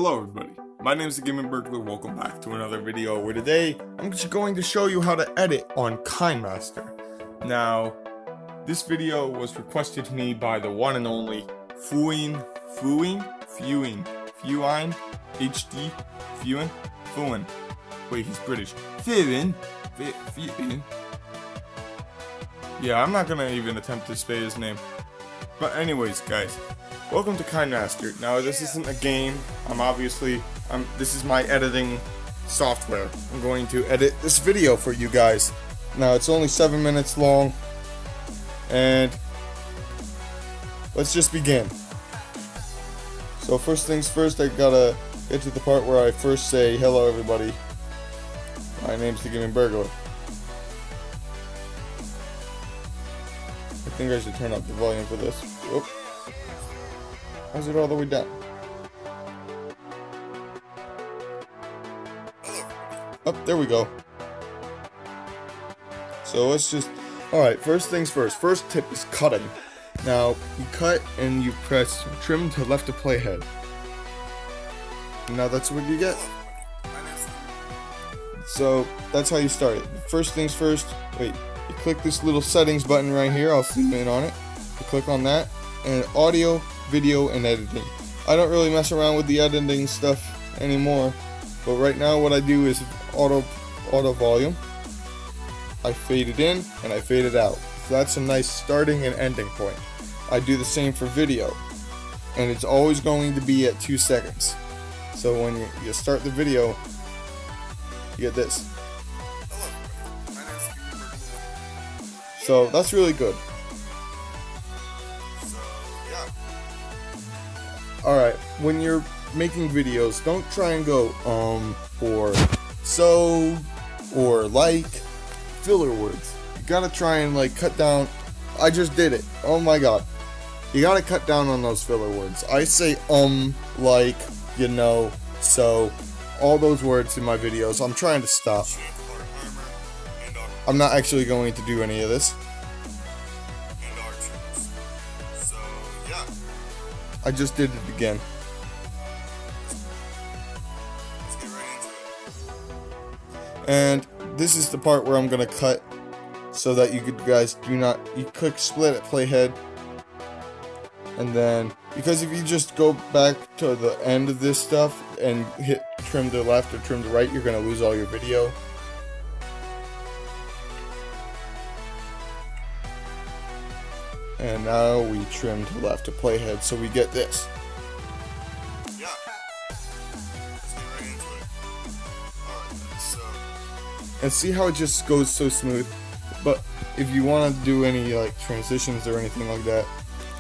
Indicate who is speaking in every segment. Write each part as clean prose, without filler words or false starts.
Speaker 1: Hello everybody, my name is the Gaming Burglar. Welcome back to another video where today I'm just going to show you how to edit on Kinemaster. Now, this video was requested to me by the one and only Fuin HD, wait, he's British. Fuin. Yeah, I'm not gonna even attempt to say his name. But anyways, guys, welcome to Kinemaster. Now, this isn't a game. This is my editing software. I'm going to edit this video for you guys. Now, it's only 7 minutes long, and let's just begin. So first things first, I gotta get to the part where I first say, hello everybody, my name's the Gaming Burglar. I think I should turn up the volume for this. Whoop. How's it all the way down? Oh, there we go. So let's just... Alright, first things first. First tip is cutting. Now, you cut and you press trim to left to playhead. Now that's what you get. So, that's how you start it. First things first, wait. You click this little settings button right here. I'll zoom in on it. You click on that, and audio, video, and editing. I don't really mess around with the editing stuff anymore, but right now what I do is auto volume. I fade it in and I fade it out. So that's a nice starting and ending point. I do the same for video, and it's always going to be at 2 seconds. So when you start the video, you get this. So that's really good. Alright, when you're making videos, don't try and go or so or like filler words. You gotta try and like cut down. I just did it. Oh my god. You gotta cut down on those filler words. I say like, you know, so, all those words in my videos. I'm trying to stop. I'm not actually going to do any of this. I just did it again. And this is the part where I'm gonna cut so that you guys do not, you click split at playhead, and then, because if you just go back to the end of this stuff and hit trim to the left or trim to the right, you're gonna lose all your video. And now we trim to left to playhead, so we get this. Yeah. Let's get right into it. Alright, so. And see how it just goes so smooth? But if you want to do any like transitions or anything like that,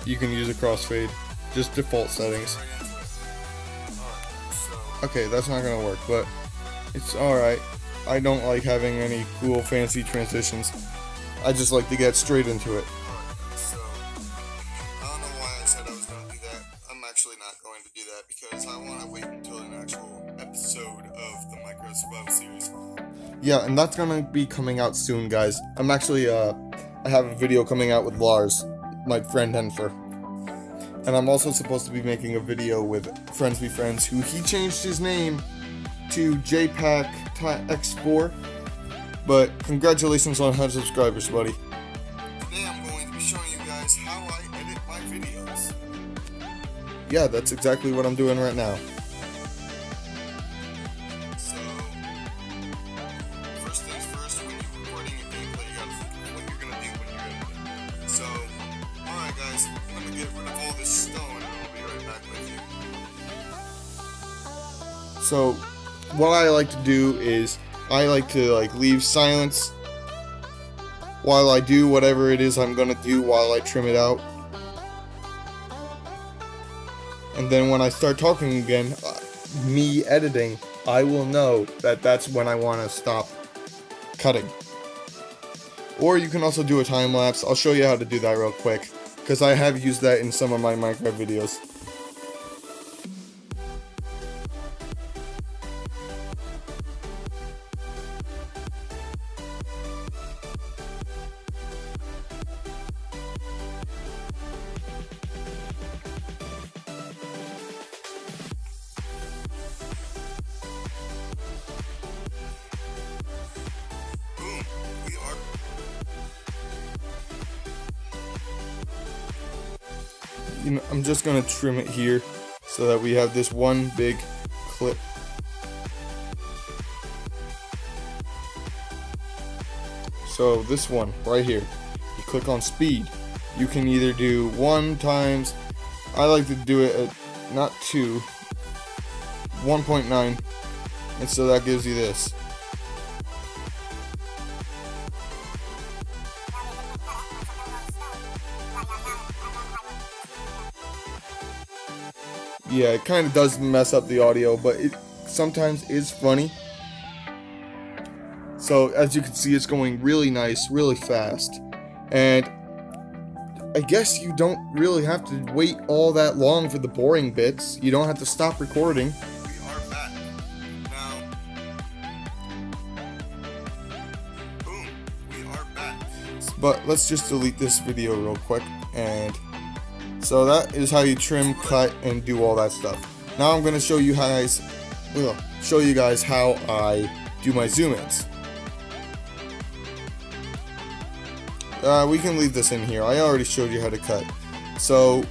Speaker 1: you can use a crossfade. Just default settings. Okay, that's not gonna work, but it's alright. I don't like having any cool fancy transitions. I just like to get straight into it.
Speaker 2: Going to do that because I want to wait until an actual episode of the Micro Survival series.
Speaker 1: Yeah, and that's gonna be coming out soon, guys. I'm actually I have a video coming out with Lars, my friend Henfer, and I'm also supposed to be making a video with Friends Be Friends, who he changed his name to JPack X4. But congratulations on 100 subscribers, buddy.
Speaker 2: Today I'm going to be showing you guys how I edit my videos.
Speaker 1: Yeah, that's exactly what I'm doing right now.
Speaker 2: So, first things first, when you're recording your gameplay, you gotta think of what you're gonna do when you're editing. So, alright guys, I'm gonna get rid of all this stone and I'll be right back with you.
Speaker 1: So, what I like to do is, I like to leave silence while I do whatever it is I'm gonna do while I trim it out. And then when I start talking again, me editing, I will know that that's when I want to stop cutting. Or you can also do a time lapse. I'll show you how to do that real quick, because I have used that in some of my Minecraft videos. I'm just gonna trim it here so that we have this one big clip. So this one right here, you click on speed. You can either do 1 times, I like to do it at not 2, 1.9, and so that gives you this. Yeah, it kind of does mess up the audio, but it sometimes is funny. So as you can see, it's going really nice, really fast, and I guess you don't really have to wait all that long for the boring bits. You don't have to stop recording.
Speaker 2: We are back. Now, boom, we are back.
Speaker 1: But let's just delete this video real quick. And so that is how you trim, cut, and do all that stuff. Now I'm going to show you guys how I do my zoom ins. We can leave this in here. I already showed you how to cut. So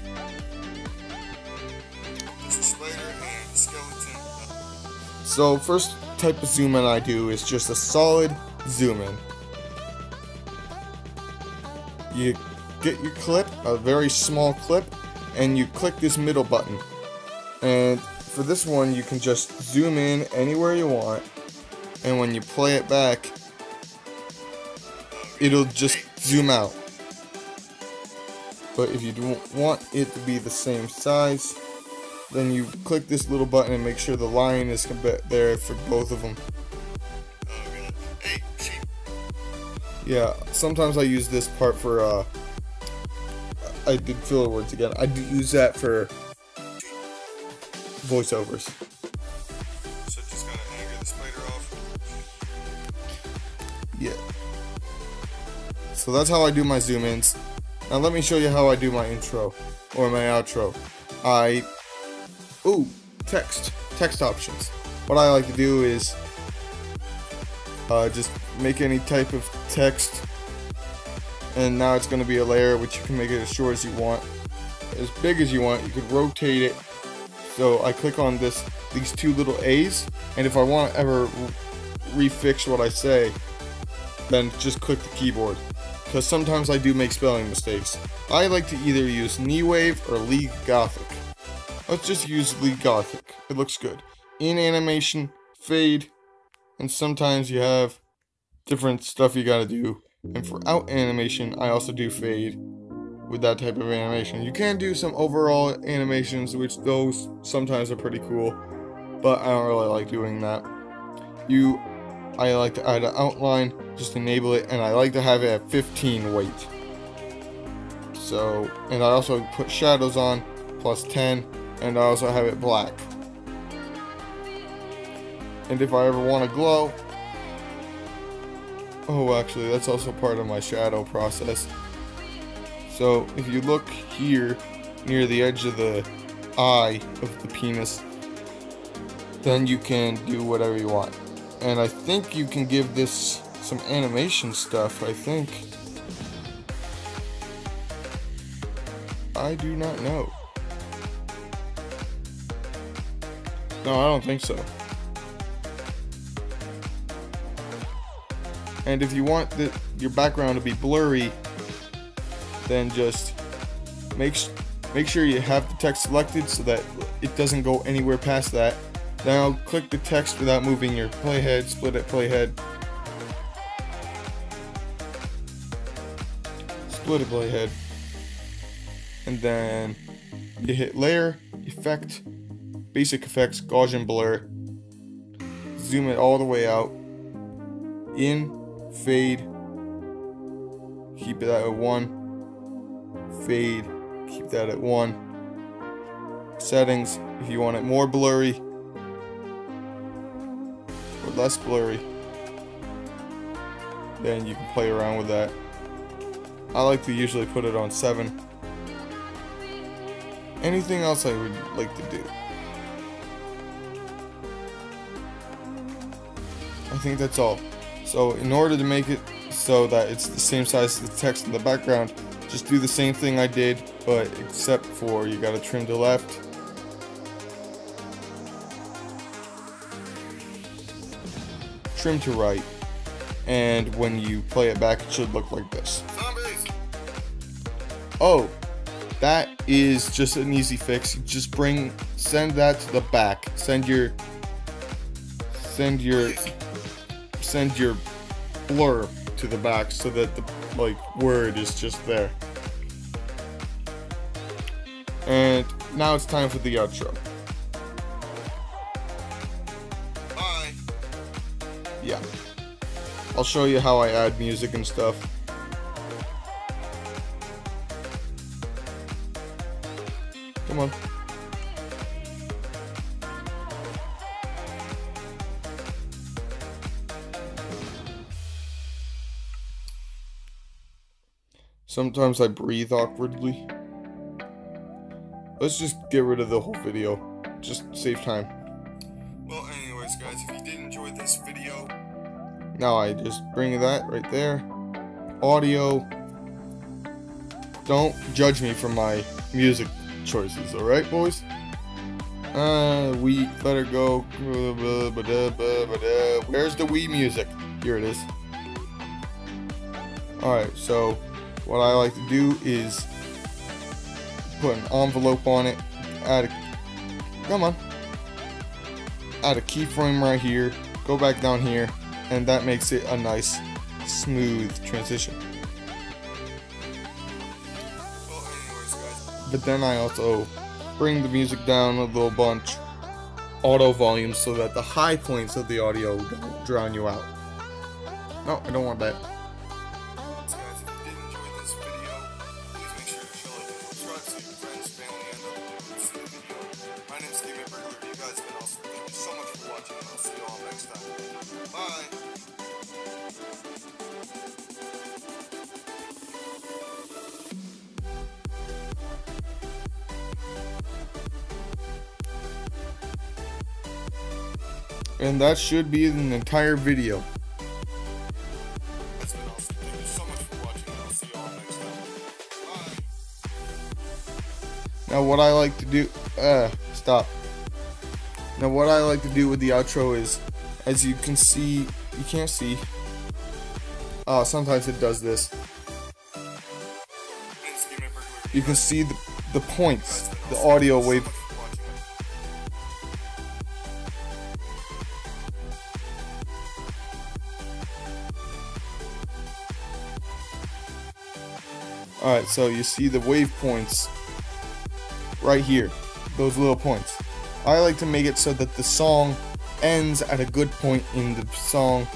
Speaker 2: There's a spider and a skeleton.
Speaker 1: So first type of zoom in I do is just a solid zoom in. You get your clip, a very small clip, and you click this middle button. And for this one, you can just zoom in anywhere you want, and when you play it back, it'll just zoom out. But if you don't want it to be the same size, then you click this little button and make sure the line is there for both of them.
Speaker 2: Oh god. Hey, sheep.
Speaker 1: Yeah, sometimes I use this part for, I did filler words again. I do use that for voiceovers.
Speaker 2: So just gotta anger the spider off.
Speaker 1: Yeah. So that's how I do my zoom ins. Now let me show you how I do my intro or my outro. Text options. What I like to do is just make any type of text, and now it's going to be a layer, which you can make it as short as you want, as big as you want. You could rotate it. So I click on these two little A's, and if I want to ever refix what I say, then just click the keyboard, because sometimes I do make spelling mistakes. I like to either use Knee-Wave or League Gothic. Let's just use League Gothic. It looks good. In animation, fade, and sometimes you have different stuff you gotta do. And for out animation, I also do fade with that type of animation. You can do some overall animations, which those sometimes are pretty cool, but I don't really like doing that. I like to add an outline, just enable it, and I like to have it at 15 weight. So, and I also put shadows on, plus 10, and I also have it black. And if I ever want to glow, oh actually that's also part of my shadow process. So if you look here near the edge of the eye of the penis, then you can do whatever you want. And I think you can give this some animation stuff, I think. I do not know. No, I don't think so. And if you want your background to be blurry, then just make sure you have the text selected so that it doesn't go anywhere past that. Now click the text without moving your playhead, split it playhead. Split it playhead. And then you hit layer, effect, basic effects, Gaussian blur. Zoom it all the way out. In, fade, keep it at 1. Fade, keep that at 1. Settings, if you want it more blurry or less blurry, then you can play around with that. I like to usually put it on 7. Anything else I would like to do? I think that's all. So in order to make it so that it's the same size as the text in the background, Just do the same thing I did, but except for you gotta trim to left. Trim to right. And when you play it back, it should look like this.
Speaker 2: Zombies!
Speaker 1: Oh, that is just an easy fix. You just send that to the back. Send your blur to the back so that the word is just there. And now it's time for the outro.
Speaker 2: Bye.
Speaker 1: Yeah. I'll show you how I add music and stuff. Come on. Sometimes I breathe awkwardly. Let's just get rid of the whole video. Just save time.
Speaker 2: Well, anyways, guys, if you did enjoy this video,
Speaker 1: Now I just bring that right there. Audio. Don't judge me for my music choices, alright, boys? We let her go. Where's the Wii music? Here it is. Alright, so what I like to do is put an envelope on it, add a keyframe right here, go back down here, and that makes it a nice smooth transition.
Speaker 2: well, anyways, guys,
Speaker 1: But then I also bring the music down a little bunch, auto volume, so that the high points of the audio don't drown you out. No, I don't want that.
Speaker 2: guys, if you did enjoy this video, please make sure to show it and subscribe to your friends, family, and other people who see the video. My name's Kinemaster. You guys have been awesome. Thank you so much for watching, and I'll see you all next time. Bye.
Speaker 1: And that should be an entire video.
Speaker 2: That's been awesome. Thank you so much for watching, and I'll see you all next time. Bye.
Speaker 1: Now what I like to do, stop. Now what I like to do with the outro is, as you can see, you can't see. Sometimes it does this.
Speaker 2: Thanks, Kinemaster.
Speaker 1: You can see the points, the audio wave. Alright, so you see the wave points right here, those little points. I like to make it so that the song ends at a good point in the song.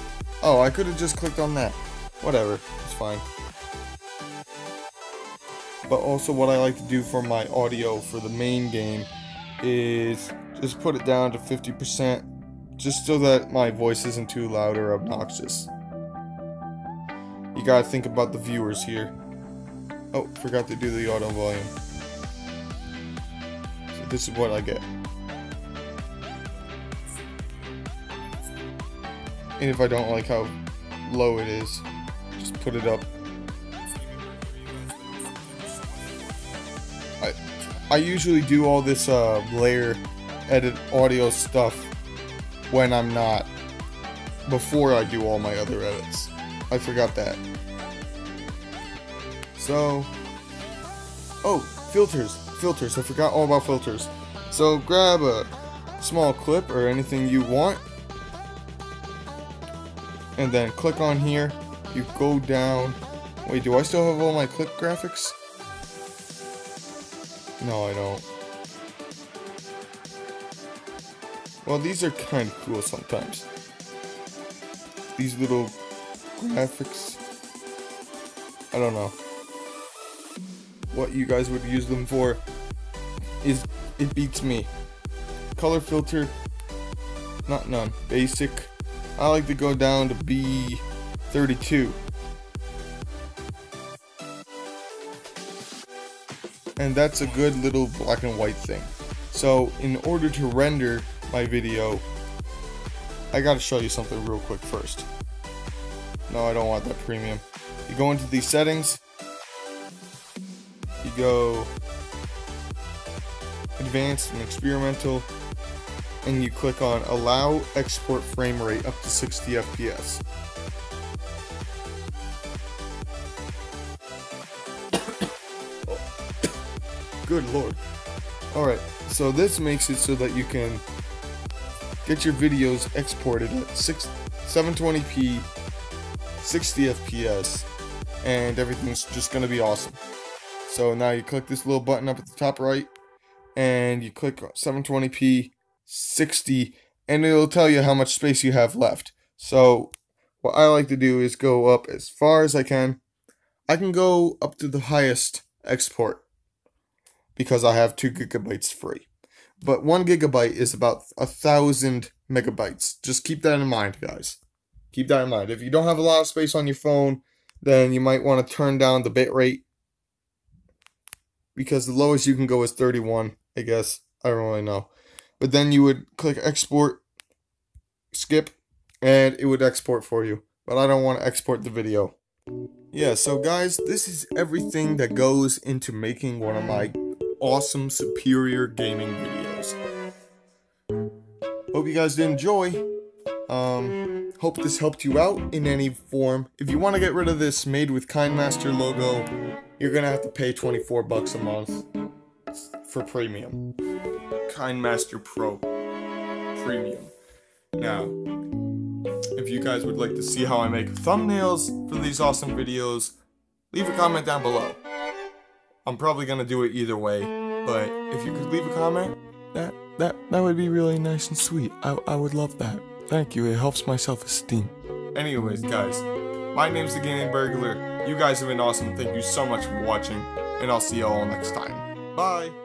Speaker 1: Oh, I could have just clicked on that. Whatever, it's fine. But also what I like to do for my audio for the main game is just put it down to 50%, just so that my voice isn't too loud or obnoxious. You gotta think about the viewers here. Oh, forgot to do the auto volume. So this is what I get. And if I don't like how low it is, just put it up. I usually do all this layer edit audio stuff when I'm not, before I do all my other edits. I forgot that. So, oh, filters, I forgot all about filters. So grab a small clip or anything you want, and then click on here. You go down. Wait, do I still have all my clip graphics? No, I don't. Well, these are kind of cool sometimes. These little graphics. I don't know what you guys would use them for. It beats me. Color filter, not none. Basic. I like to go down to B32. And that's a good little black and white thing. So in order to render my video, I gotta show you something real quick first. No, I don't want that premium. You go into these settings, go advanced and experimental, and you click on allow export frame rate up to 60 FPS. Good lord. Alright, so this makes it so that you can get your videos exported at 720p, 60 FPS, and everything's just going to be awesome. So now you click this little button up at the top right, and you click 720p, 60, and it'll tell you how much space you have left. So what I like to do is go up as far as I can. I can go up to the highest export because I have 2 gigabytes free. But 1 gigabyte is about 1,000 megabytes. Just keep that in mind, guys. Keep that in mind. If you don't have a lot of space on your phone, then you might want to turn down the bit rate, because the lowest you can go is 31, I guess. I don't really know. But then you would click export, skip, and it would export for you. But I don't want to export the video. Yeah, so guys, this is everything that goes into making one of my awesome, superior gaming videos. Hope you guys did enjoy. Hope this helped you out in any form. If you want to get rid of this made with Kinemaster logo, you're gonna have to pay 24 bucks a month for premium. Kinemaster Pro Premium. Now, if you guys would like to see how I make thumbnails for these awesome videos, leave a comment down below. I'm probably gonna do it either way, but if you could leave a comment, that would be really nice and sweet. I would love that. Thank you, it helps my self-esteem. Anyways, guys, my name's the Gaming Burglar. You guys have been awesome. Thank you so much for watching, and I'll see you all next time. Bye!